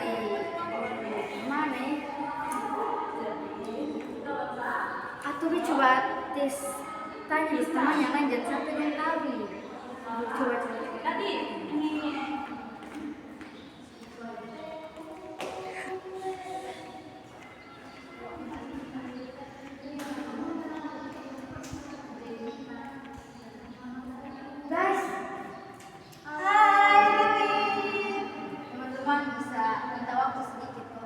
di mana ya? Atau dia coba tes tanya di temannya kan jangan sampai dia tahu nih. Coba Tadi ini guys. Hai teman-teman, bisa minta waktu sedikit kok?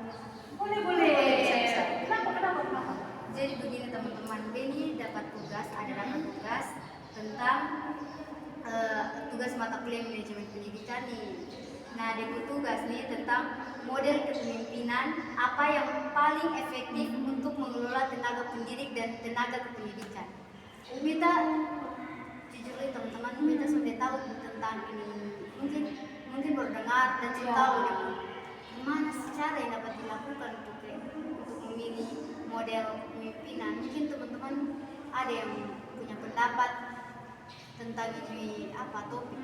boleh. Bisa. Kenapa? Jadi begini teman-teman, Beni dapat tugas tentang tugas mata kuliah manajemen pendidikan nih. Nah, dia tugas nih tentang model kepemimpinan apa yang paling efektif untuk mengelola tenaga pendidik dan tenaga kependidikan. Kita jujur nih teman-teman, kita sudah tahu tentang ini, mungkin baru dengar dan sudah tahu nih, gimana cara yang dapat dilakukan untuk memilih model kepemimpinan. Mungkin teman-teman ada yang punya pendapat tentang ini apa topik.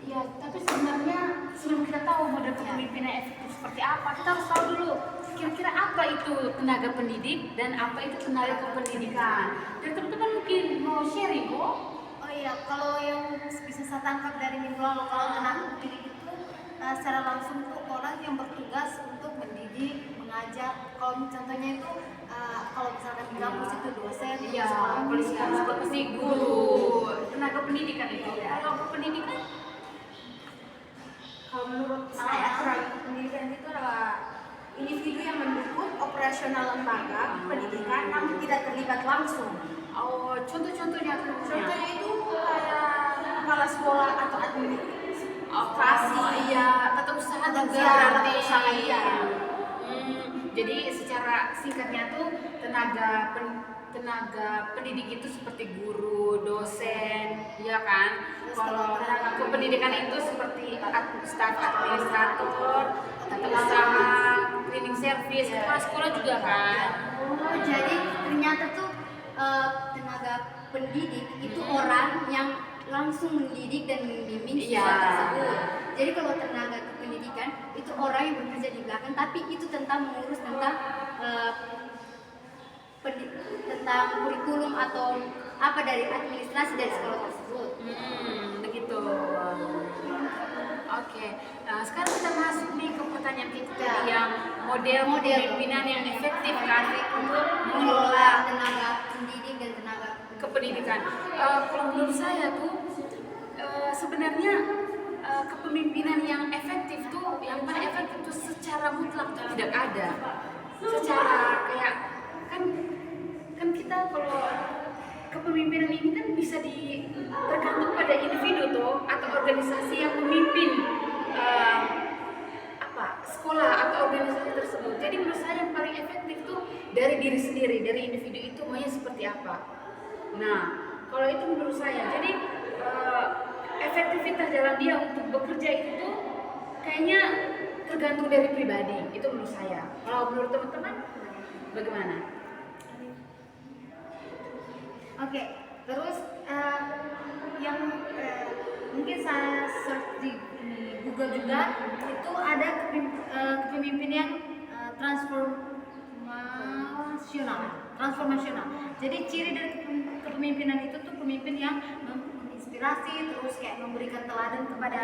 Ya, tapi sebenarnya sebelum kita tahu model kepemimpinan efektif seperti apa, kita harus tahu dulu kira-kira apa itu tenaga pendidik dan apa itu tenaga kependidikan. Dan teman-teman mungkin mau sharing kok. Oh iya, kalau yang bisa saya tangkap dari minggu lalu, kalau tenaga pendidik itu secara langsung tuh orang yang bertugas untuk mendidik, mengajar. Kalau contohnya itu kalau misalkan di kampus itu dosen, Iya, seperti guru, tenaga pendidikan itu. Kalau pendidikan, Kalau menurut saya tenaga pendidikan itu adalah individu yang mendukung operasional lembaga pendidikan namun tidak terlibat langsung. oh contohnya Contohnya itu kayak kepala sekolah atau administrasi, iya, tata usaha juga tata berarti. usaha, iya. Jadi secara singkatnya tuh tenaga pendidik itu seperti guru, dosen, ya kan? Kalau tenaga kependidikan itu seperti staf administrator, tata usaha, cleaning service, kepala sekolah juga kan? Oh, jadi ternyata tuh tenaga pendidik itu orang yang langsung mendidik dan membimbing siswa Iya. tersebut. Jadi kalau tenaga kependidikan itu orang yang bekerja di belakang, tapi itu tentang mengurus tentang tentang kurikulum atau apa dari administrasi dari sekolah tersebut. Begitu. Oke, nah sekarang kita masuk nih ke pertanyaan kita yang model kepemimpinan yang efektif kan untuk Mengelola tenaga pendidik dan tenaga kependidikan. Kalau menurut saya tuh sebenarnya kepemimpinan yang efektif tuh, yang paling efektif tuh secara mutlak tuh tidak ada. Secara kayak kan kita kalau kepemimpinan ini kan bisa tergantung pada individu tuh atau organisasi yang memimpin sekolah atau organisasi tersebut. Jadi menurut saya yang paling efektif tuh dari diri sendiri, dari individu itu maunya seperti apa. Nah, kalau itu menurut saya, jadi efektivitas jalan dia untuk bekerja itu tuh kayaknya tergantung dari pribadi. Itu menurut saya. Kalau menurut teman-teman bagaimana? Oke, terus yang mungkin saya search di Google juga itu ada kepemimpinan yang transformasional. Jadi ciri dari kepemimpinan itu tuh pemimpin yang menginspirasi, terus kayak memberikan teladan kepada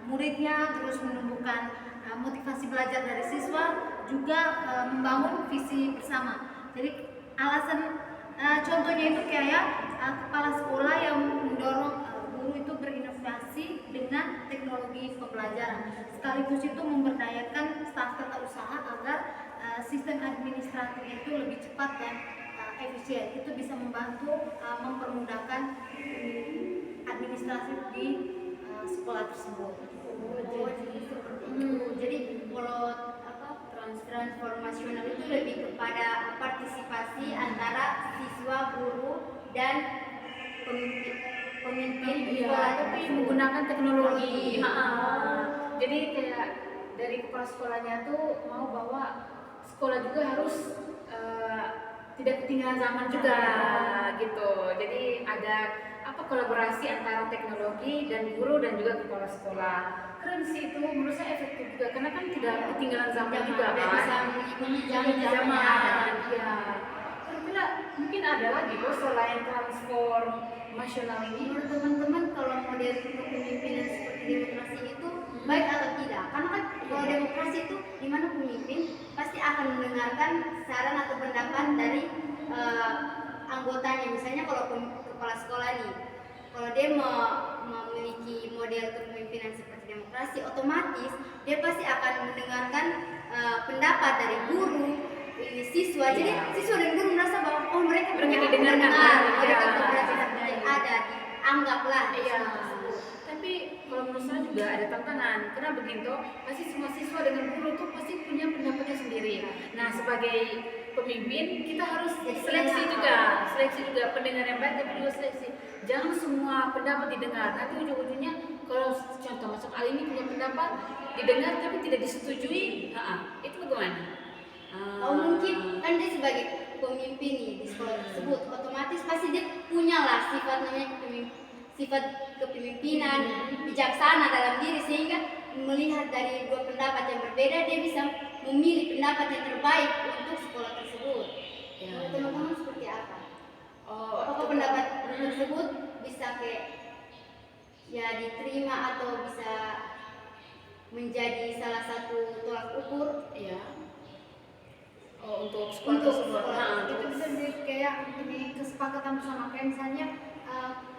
muridnya, terus menumbuhkan motivasi belajar dari siswa, juga membangun visi bersama. Jadi alasan contohnya itu kayak kepala sekolah yang mendorong guru itu berinovasi dengan teknologi pembelajaran, sekaligus itu memberdayakan staf tata usaha agar sistem administratif itu lebih cepat dan efisien. Itu bisa membantu mempermudahkan administrasi di sekolah tersebut. Jadi kalau transformasional itu lebih kepada partisipasi antara siswa, guru, dan pemimpin sekolah, tapi menggunakan teknologi. Jadi kayak dari kepala sekolahnya tuh mau bahwa sekolah juga harus tidak ketinggalan zaman juga gitu. Jadi ada apa kolaborasi antara teknologi dan guru dan juga kepala sekolah. Keren sih itu, menurut saya efektif juga karena kan tidak ketinggalan zaman juga dan kan. bisa mengikuti Zaman zaman yang ada. ya. Kira-kira mungkin ada lagi kok selain transformasional ini. Menurut teman-teman kalau model kepemimpinan seperti demokrasi itu baik atau tidak? Karena kan kalau demokrasi itu di mana pemimpin pasti akan mendengarkan saran atau pendapat dari anggotanya. Misalnya kalau kepala sekolah nih, kalau dia memiliki model kepemimpinan seperti demokrasi, otomatis dia pasti akan mendengarkan pendapat dari guru, siswa. Jadi siswa dan guru merasa bahwa oh mereka didengarkan, mereka keberhasilan ada, dianggaplah. Tapi kalau menurut saya juga ada tantangan karena begitu pasti semua siswa dengan guru tuh pasti punya pendapatnya sendiri. Nah sebagai pemimpin kita harus seleksi juga pendengar yang baik tapi juga seleksi. Jangan semua pendapat didengar. Nanti ujung-ujungnya kalau contoh macam Ali ini punya pendapat didengar tapi tidak disetujui, itu bagaimana? Oh mungkin kan dia sebagai pemimpin nih di sekolah tersebut, otomatis pasti dia punya lah sifat namanya sifat kepemimpinan bijaksana dalam diri sehingga melihat dari dua pendapat yang berbeda dia bisa memilih pendapat yang terbaik untuk sekolah tersebut. Menurut teman-teman seperti apa? Apakah pendapat tersebut bisa kayak ya diterima atau bisa menjadi salah satu tolak ukur? Untuk sekolah tersebut. Itu bisa jadi kayak ini kesepakatan bersama kayak misalnya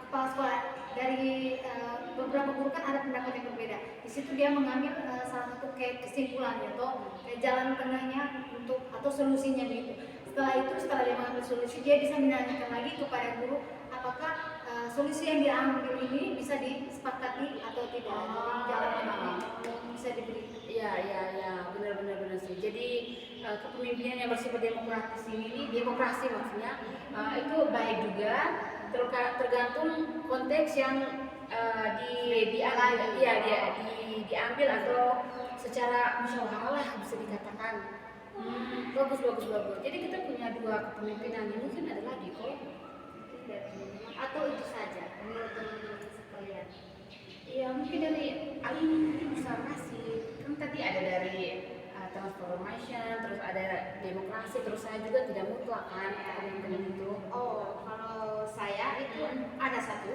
kepala sekolah dari beberapa guru kan ada pendapat yang berbeda. Di situ dia mengambil salah satu kayak kesimpulannya atau kayak jalan tengahnya untuk atau solusinya gitu. Setelah dia mengambil solusi dia bisa menanyakan lagi kepada guru apakah solusi yang dia ambil ini bisa disepakati atau tidak. Jalan tengahnya bisa diberi. Iya, benar sih. Jadi kepemimpinan yang bersifat demokratis ini, demokrasi maksudnya, itu baik juga, tergantung konteks yang diambil atau secara musyawarah bisa dikatakan. Bagus. Jadi kita punya dua kepemimpinan, mungkin ada lagi kok. Atau itu saja menurut teman-teman sekalian? Iya mungkin dari Ali mungkin bisa kasih kan tadi ada dari transformation, terus ada demokrasi, terus saya juga tidak mutlak kan kepemimpinan itu. Oh kalau saya itu ada satu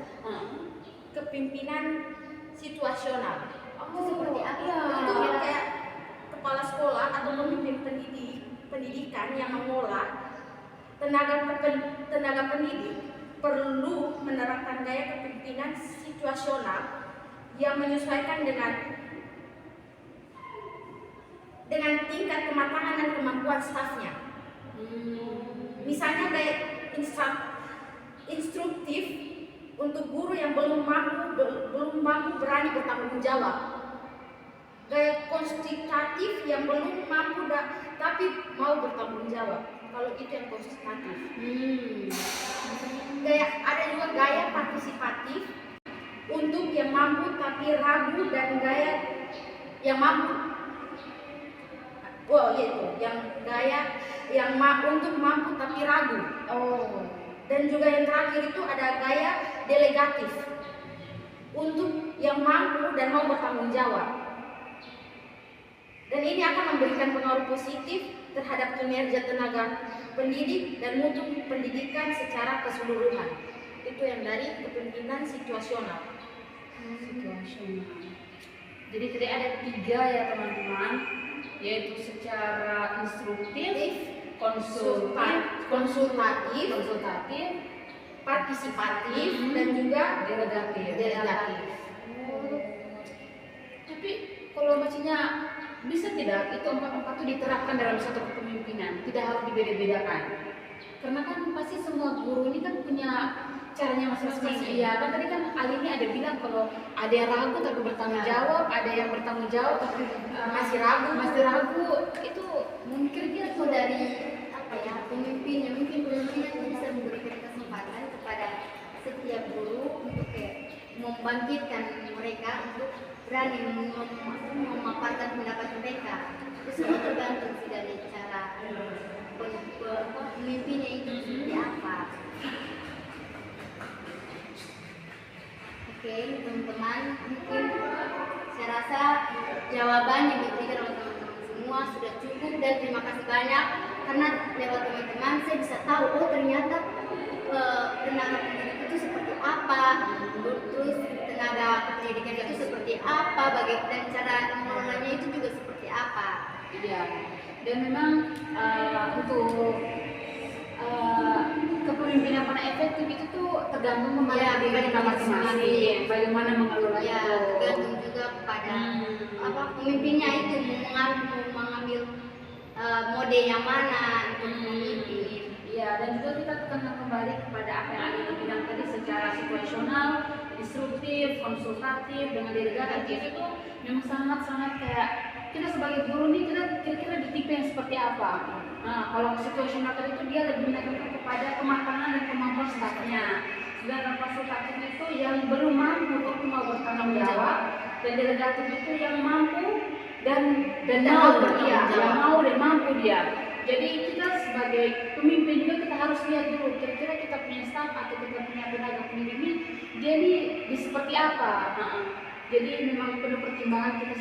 kepemimpinan situasional. Seperti apa? Itu kayak kepala sekolah atau pemimpin pendidikan yang mengolah tenaga pendidik perlu menerapkan gaya kepemimpinan situasional yang menyesuaikan dengan tingkat kematangan dan kemampuan stafnya. Misalnya kayak instruktif untuk guru yang belum mampu berani bertanggung jawab. Kayak konstitutif yang belum mampu tapi mau bertanggung jawab. Kalau itu yang konstitutif. Kayak ada juga gaya partisipatif untuk yang mampu tapi ragu dan gaya yang mampu. Yang gaya yang untuk mampu tapi ragu. Dan juga yang terakhir itu ada gaya delegatif untuk yang mampu dan mau bertanggung jawab. Dan ini akan memberikan pengaruh positif terhadap kinerja tenaga pendidik dan mutu pendidikan secara keseluruhan. Itu yang dari kepemimpinan situasional. Jadi tadi ada 3 ya teman-teman, yaitu secara instruktif, konsultatif, Partisipatif dan juga delegatif. Tapi kalau maksudnya bisa tidak itu 4 itu diterapkan dalam satu kepemimpinan, tidak harus dibeda-bedakan. Karena kan pasti semua guru ini kan punya caranya masing-masing. Iya kan tadi kan Ali ini ada bilang kalau ada yang ragu tapi bertanggung jawab, ada yang bertanggung jawab tapi masih ragu. Itu mungkin dia itu dari pemimpinnya. Mungkin pemimpinnya itu bisa memberikan kesempatan kepada setiap guru untuk membangkitkan mereka untuk berani memaparkan pendapat mereka. Itu semua tergantung sih dari cara pemimpinnya itu seperti apa. Oke, teman-teman, mungkin saya rasa jawaban yang diberikan oleh teman-teman semua sudah cukup, dan terima kasih banyak karena lewat teman-teman saya bisa tahu oh ternyata tenaga pendidik itu seperti apa, terus tenaga pendidikan itu seperti apa, dan cara mengelolanya itu juga seperti apa. Iya, dan memang untuk kepemimpinan yang efektif itu tuh tergantung kembali Ya, dari kita masing-masing, bagaimana mengelola Ya, itu. tergantung juga kepada pemimpinnya itu mau mengambil mode yang mana untuk memimpin. Iya, dan juga kita tekankan kembali kepada apa yang ada di bidang tadi secara situasional, instruktif, konsultatif, dengan delegatif itu memang sangat-sangat kayak kita sebagai guru nih kita kira-kira di tipe yang seperti apa. Nah, kalau situasional tadi itu dia lebih menekankan kepada kematangan dan kemampuan stafnya. Sedangkan konsultatif itu yang belum mampu untuk mau bertanggung jawab, dan delegatif itu yang mampu dan mau bertanggung jawab, yang mau dan mampu dia. Jadi kita sebagai pemimpin juga kita harus lihat dulu kira-kira kita punya staf atau kita punya tenaga pendidik ini dia ini seperti apa. Jadi memang penuh pertimbangan kita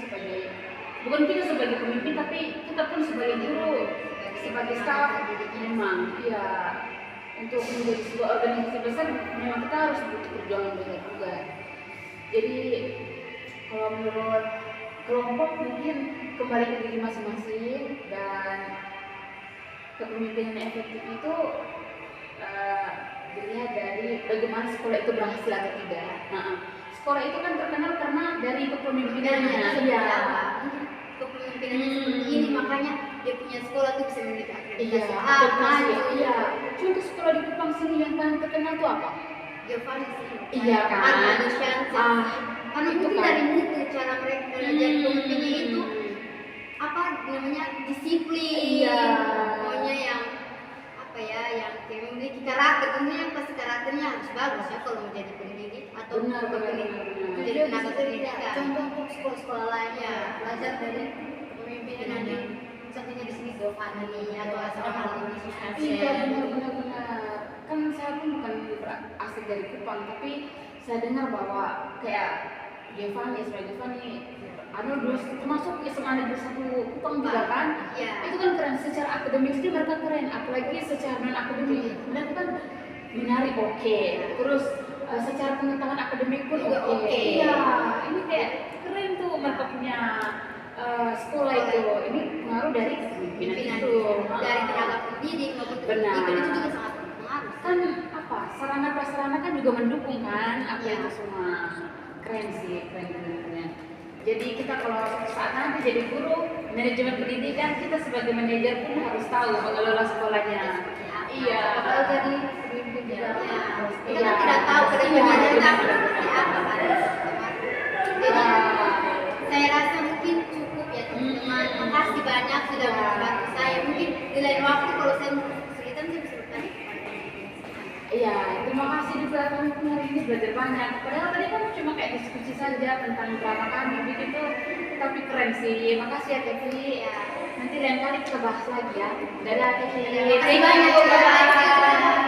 bukan kita sebagai pemimpin tapi kita pun sebagai guru, sebagai staf memang ya untuk menjadi sebuah organisasi besar memang kita harus butuh perjuangan besar juga. Jadi kalau menurut kelompok mungkin kembali ke diri masing-masing, dan kepemimpinan efektif itu dilihat dari bagaimana sekolah itu berhasil atau tidak. Sekolah itu kan terkenal karena dari kepemimpinannya. Iya. Kepemimpinannya seperti ini, makanya dia punya sekolah tuh bisa memiliki akreditasi A, maju. Iya. Contoh sekolah di Kupang sini yang paling terkenal tuh apa? Giovanni sih. Iya kan? Karena itu mungkin kan. dari mutu cara mereka belajar pemimpinnya itu apa namanya disiplin. Iya. Pokoknya yang apa ya, yang memiliki karakter. Tentunya pasti karakternya harus bagus ya kalau menjadi pendidik atau Benar. menjadi tenaga pendidikan. Contoh untuk sekolah-sekolah lainnya Ya. belajar dari kepemimpinan di contohnya di sini Giovanni atau asrama alumni Sunan Iya, Sen. benar. Kan saya pun bukan asli dari Kupang, tapi saya dengar bahwa kayak Giovanni Arnold dulu termasuk SMA Negeri 1 Kupang juga kan. Iya. Itu kan keren secara akademik sih, mereka keren, apalagi secara non akademik mereka kan menarik oke. Terus secara pengetahuan akademik pun Juga oke. oke. Iya, ini kayak keren tuh mereka punya sekolah itu. Ini pengaruh dari kepemimpinan itu. Dari tenaga pendidik maupun Benar. pendidikan itu juga sangat berpengaruh. Kan apa sarana prasarana kan juga mendukung kan apa Iya. itu semua. Keren sih, keren. Jadi kita kalau saat nanti jadi guru manajemen pendidikan, kita sebagai manajer pun harus tahu mengelola sekolahnya. Iya, Kalau jadi pemimpin di dalam Ya, harus kita kan tidak tahu ke depannya tentang seperti apa kan teman-teman. Jadi saya rasa mungkin cukup ya teman-teman. Makasih banyak sudah membantu saya. Mungkin di lain waktu kalau saya mau kesulitan saya bisa bertanya kepada teman-teman. Iya, terima kasih juga kami pun hari ini belajar banyak. Padahal tadi kan cuma kayak diskusi saja tentang drama kami begitu, tapi keren sih. Makasih ya Kevi. Ya. Nanti lain kali kita bahas lagi ya. Dadah Kevi. Terima kasih banyak. Bye-bye.